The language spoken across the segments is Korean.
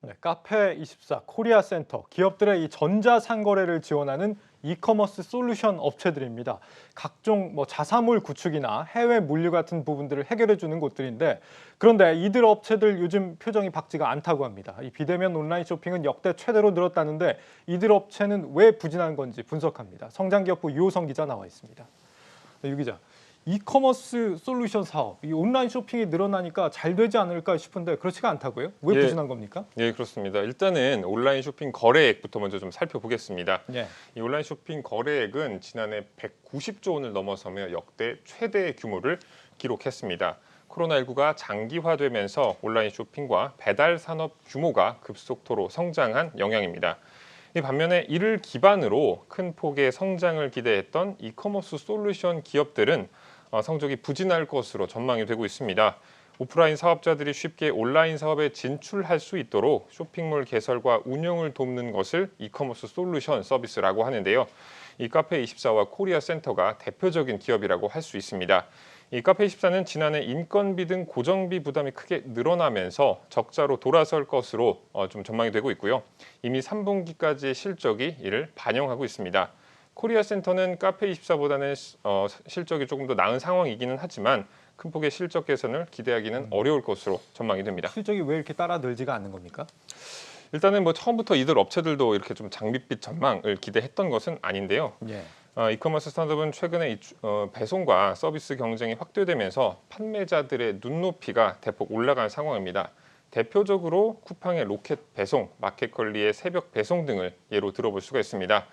네, 카페24 코리아센터, 기업들의 이 전자상거래를 지원하는 이커머스 솔루션 업체들입니다. 각종 자사물 구축이나 해외 물류 같은 부분들을 해결해 주는 곳들인데, 그런데 이들 업체들 요즘 표정이 밝지가 않다고 합니다. 이 비대면 온라인 쇼핑은 역대 최대로 늘었다는데 이들 업체는 왜 부진한 건지 분석합니다. 성장기업부 유호성 기자 나와 있습니다. 네, 유 기자. 이커머스 솔루션 사업, 이 온라인 쇼핑이 늘어나니까 잘 되지 않을까 싶은데 그렇지가 않다고요? 왜 부진한 겁니까? 예, 그렇습니다. 일단은 온라인 쇼핑 거래액부터 먼저 좀 살펴보겠습니다. 예. 이 온라인 쇼핑 거래액은 지난해 190조 원을 넘어서며 역대 최대 규모를 기록했습니다. 코로나19가 장기화되면서 온라인 쇼핑과 배달 산업 규모가 급속도로 성장한 영향입니다. 이 반면에 이를 기반으로 큰 폭의 성장을 기대했던 이커머스 솔루션 기업들은 성적이 부진할 것으로 전망이 되고 있습니다. 오프라인 사업자들이 쉽게 온라인 사업에 진출할 수 있도록 쇼핑몰 개설과 운영을 돕는 것을 이커머스 솔루션 서비스라고 하는데요. 이 카페24와 코리아센터가 대표적인 기업이라고 할 수 있습니다. 이 카페24는 지난해 인건비 등 고정비 부담이 크게 늘어나면서 적자로 돌아설 것으로 좀 전망이 되고 있고요. 이미 3분기까지의 실적이 이를 반영하고 있습니다. 코리아센터는 카페24보다는 실적이 조금 더 나은 상황이기는 하지만 큰 폭의 실적 개선을 기대하기는 어려울 것으로 전망이 됩니다. 실적이 왜 이렇게 따라 늘지가 않는 겁니까? 일단은 처음부터 이들 업체들도 이렇게 좀 장밋빛 전망을 기대했던 것은 아닌데요. 예. 이커머스 스타트업은 최근에 배송과 서비스 경쟁이 확대되면서 판매자들의 눈높이가 대폭 올라간 상황입니다. 대표적으로 쿠팡의 로켓 배송, 마켓컬리의 새벽 배송 등을 예로 들어볼 수가 있습니다.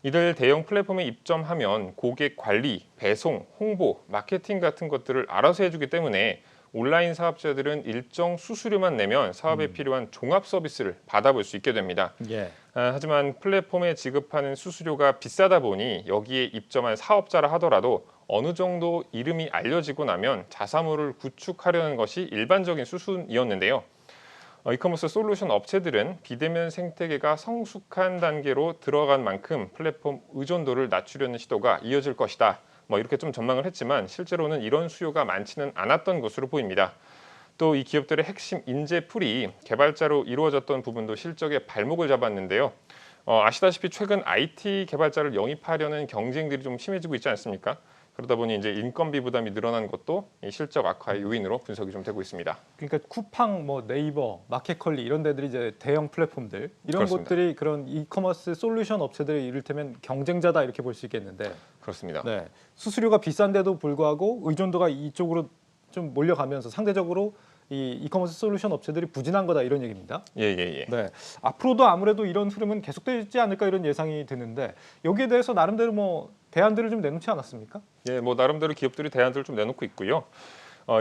이들 대형 플랫폼에 입점하면 고객 관리, 배송, 홍보, 마케팅 같은 것들을 알아서 해주기 때문에 온라인 사업자들은 일정 수수료만 내면 사업에 필요한 종합 서비스를 받아볼 수 있게 됩니다. 예. 하지만 플랫폼에 지급하는 수수료가 비싸다 보니 여기에 입점한 사업자라 하더라도 어느 정도 이름이 알려지고 나면 자사물을 구축하려는 것이 일반적인 수순이었는데요. 이커머스 솔루션 업체들은 비대면 생태계가 성숙한 단계로 들어간 만큼 플랫폼 의존도를 낮추려는 시도가 이어질 것이다. 이렇게 좀 전망을 했지만 실제로는 이런 수요가 많지는 않았던 것으로 보입니다. 또 이 기업들의 핵심 인재풀이 개발자로 이루어졌던 부분도 실적에 발목을 잡았는데요. 아시다시피 최근 IT 개발자를 영입하려는 경쟁들이 좀 심해지고 있지 않습니까? 그러다 보니 이제 인건비 부담이 늘어난 것도 이 실적 악화의 요인으로 분석이 좀 되고 있습니다. 그러니까 쿠팡, 네이버, 마켓컬리 이런 데들이 이제 대형 플랫폼들 이런 그렇습니다. 곳들이 그런 이커머스 솔루션 업체들이 이를테면 경쟁자다 이렇게 볼 수 있겠는데, 그렇습니다. 네, 수수료가 비싼데도 불구하고 의존도가 이쪽으로 좀 몰려가면서 상대적으로 이 이커머스 솔루션 업체들이 부진한 거다 이런 얘기입니다. 예. 네, 앞으로도 아무래도 이런 흐름은 계속되지 않을까 이런 예상이 드는데 여기에 대해서 나름대로 대안들을 좀 내놓지 않았습니까? 예, 나름대로 기업들이 대안들을 좀 내놓고 있고요.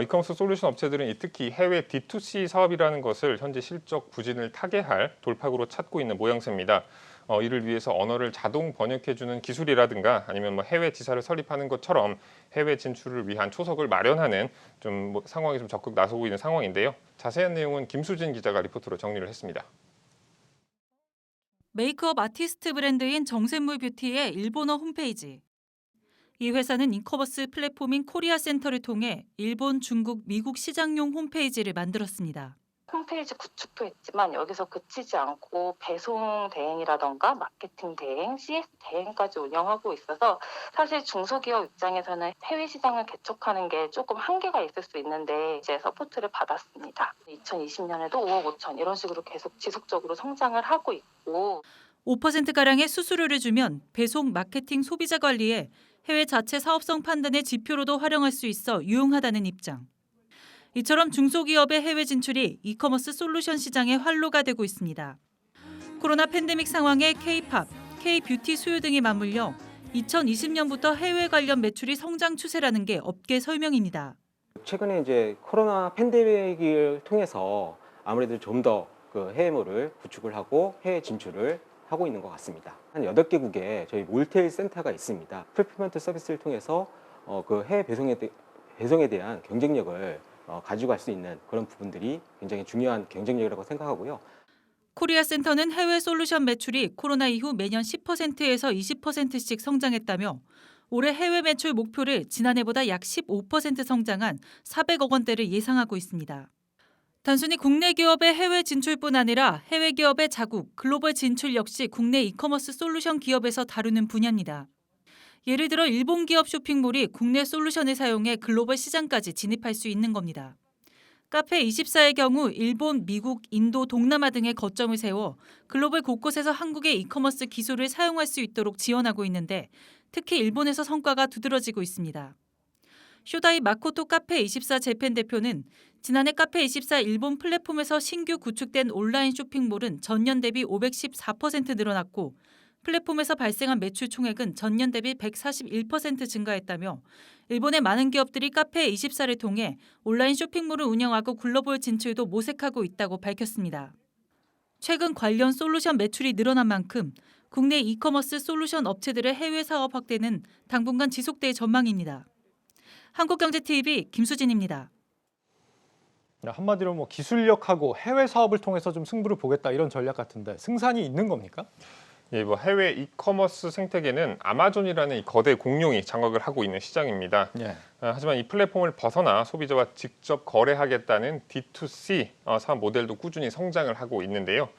이커머스 솔루션 업체들은 특히 해외 D2C 사업이라는 것을 현재 실적 부진을 타개할 돌파구로 찾고 있는 모양새입니다. 이를 위해서 언어를 자동 번역해주는 기술이라든가 아니면 해외 지사를 설립하는 것처럼 해외 진출을 위한 초석을 마련하는 상황이 좀 적극 나서고 있는 상황인데요. 자세한 내용은 김수진 기자가 리포트로 정리를 했습니다. 메이크업 아티스트 브랜드인 정샘물 뷰티의 일본어 홈페이지. 이 회사는 이커머스 플랫폼인 코리아센터를 통해 일본, 중국, 미국 시장용 홈페이지를 만들었습니다. 홈페이지 구축도 했지만 여기서 그치지 않고 배송 대행이라던가 마케팅 대행, CS 대행까지 운영하고 있어서 사실 중소기업 입장에서는 해외 시장을 개척하는 게 조금 한계가 있을 수 있는데 이제 서포트를 받았습니다. 2020년에도 5억 5천 이런 식으로 계속 지속적으로 성장을 하고 있고 5%가량의 수수료를 주면 배송, 마케팅, 소비자 관리에 해외 자체 사업성 판단의 지표로도 활용할 수 있어 유용하다는 입장. 이처럼 중소기업의 해외 진출이 이커머스 솔루션 시장의 활로가 되고 있습니다. 코로나 팬데믹 상황에 K-팝, K-뷰티 수요 등이 맞물려 2020년부터 해외 관련 매출이 성장 추세라는 게 업계 설명입니다. 최근에 이제 코로나 팬데믹을 통해서 아무래도 좀 더 그 해외몰을 구축을 하고 해외 진출을 하고 있는 것 같습니다. 한 8개국에 저희 몰테일 센터가 있습니다. 풀필먼트 서비스를 통해서 그 해외 배송에 대한 경쟁력을 가져갈 수 있는 그런 부분들이 굉장히 중요한 경쟁력이라고 생각하고요. 코리아센터는 해외 솔루션 매출이 코로나 이후 매년 10%에서 20%씩 성장했다며 올해 해외 매출 목표를 지난해보다 약 15% 성장한 400억 원대를 예상하고 있습니다. 단순히 국내 기업의 해외 진출뿐 아니라 해외 기업의 자국, 글로벌 진출 역시 국내 이커머스 솔루션 기업에서 다루는 분야입니다. 예를 들어 일본 기업 쇼핑몰이 국내 솔루션을 사용해 글로벌 시장까지 진입할 수 있는 겁니다. 카페24의 경우 일본, 미국, 인도, 동남아 등의 거점을 세워 글로벌 곳곳에서 한국의 이커머스 기술을 사용할 수 있도록 지원하고 있는데 특히 일본에서 성과가 두드러지고 있습니다. 쇼다이 마코토 카페24 재팬 대표는 지난해 카페24 일본 플랫폼에서 신규 구축된 온라인 쇼핑몰은 전년 대비 514% 늘어났고 플랫폼에서 발생한 매출 총액은 전년 대비 141% 증가했다며 일본의 많은 기업들이 카페24를 통해 온라인 쇼핑몰을 운영하고 글로벌 진출도 모색하고 있다고 밝혔습니다. 최근 관련 솔루션 매출이 늘어난 만큼 국내 이커머스 솔루션 업체들의 해외 사업 확대는 당분간 지속될 전망입니다. 한국경제TV 김수진입니다. 한마디로 뭐 기술력하고 해외 사업을 통해서 좀 승부를 보겠다 이런 전략 같은데 승산이 있는 겁니까? 예, 뭐 해외 이커머스 생태계는 아마존이라는 이 거대 공룡이 장악을 하고 있는 시장입니다. 예. 하지만 이 플랫폼을 벗어나 소비자와 직접 거래하겠다는 D2C 사업 모델도 꾸준히 성장을 하고 있는데요.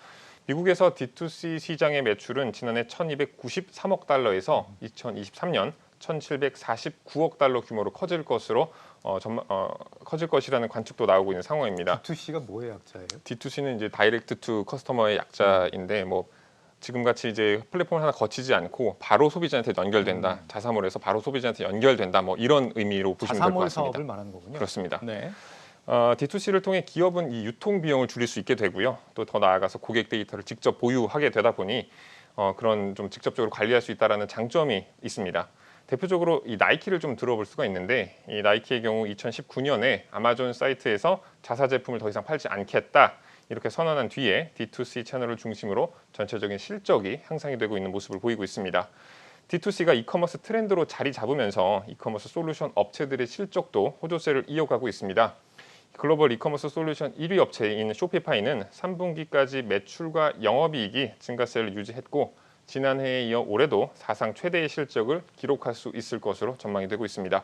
미국에서 D2C 시장의 매출은 지난해 1,293억 달러에서 2023년 1,749억 달러 규모로 커질 것이라는 관측도 나오고 있는 상황입니다. D2C가 뭐의 약자예요? D2C는 이제 다이렉트 투 커스터머의 약자인데 뭐 지금같이 이제 플랫폼을 하나 거치지 않고 바로 소비자한테 연결된다. 자사몰에서 바로 소비자한테 연결된다. 뭐 이런 의미로 보시면 될 것 자사몰 같습니다. 사업을 말하는 거군요. 그렇습니다. 네. D2C를 통해 기업은 이 유통 비용을 줄일 수 있게 되고요. 또 더 나아가서 고객 데이터를 직접 보유하게 되다 보니 그런 좀 직접적으로 관리할 수 있다라는 장점이 있습니다. 대표적으로 이 나이키를 좀 들어볼 수가 있는데 이 나이키의 경우 2019년에 아마존 사이트에서 자사 제품을 더 이상 팔지 않겠다. 이렇게 선언한 뒤에 D2C 채널을 중심으로 전체적인 실적이 향상이 되고 있는 모습을 보이고 있습니다. D2C가 이커머스 트렌드로 자리 잡으면서 이커머스 솔루션 업체들의 실적도 호조세를 이어가고 있습니다. 글로벌 이커머스 솔루션 1위 업체인 쇼피파이는 3분기까지 매출과 영업이익이 증가세를 유지했고 지난해에 이어 올해도 사상 최대의 실적을 기록할 수 있을 것으로 전망이 되고 있습니다.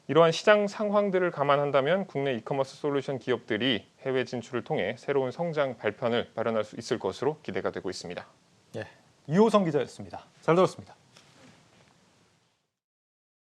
이러한 시장 상황들을 감안한다면 국내 이커머스 솔루션 기업들이 해외 진출을 통해 새로운 성장 발판을 마련할 수 있을 것으로 기대가 되고 있습니다. 예. 이호성 기자였습니다. 잘 들었습니다.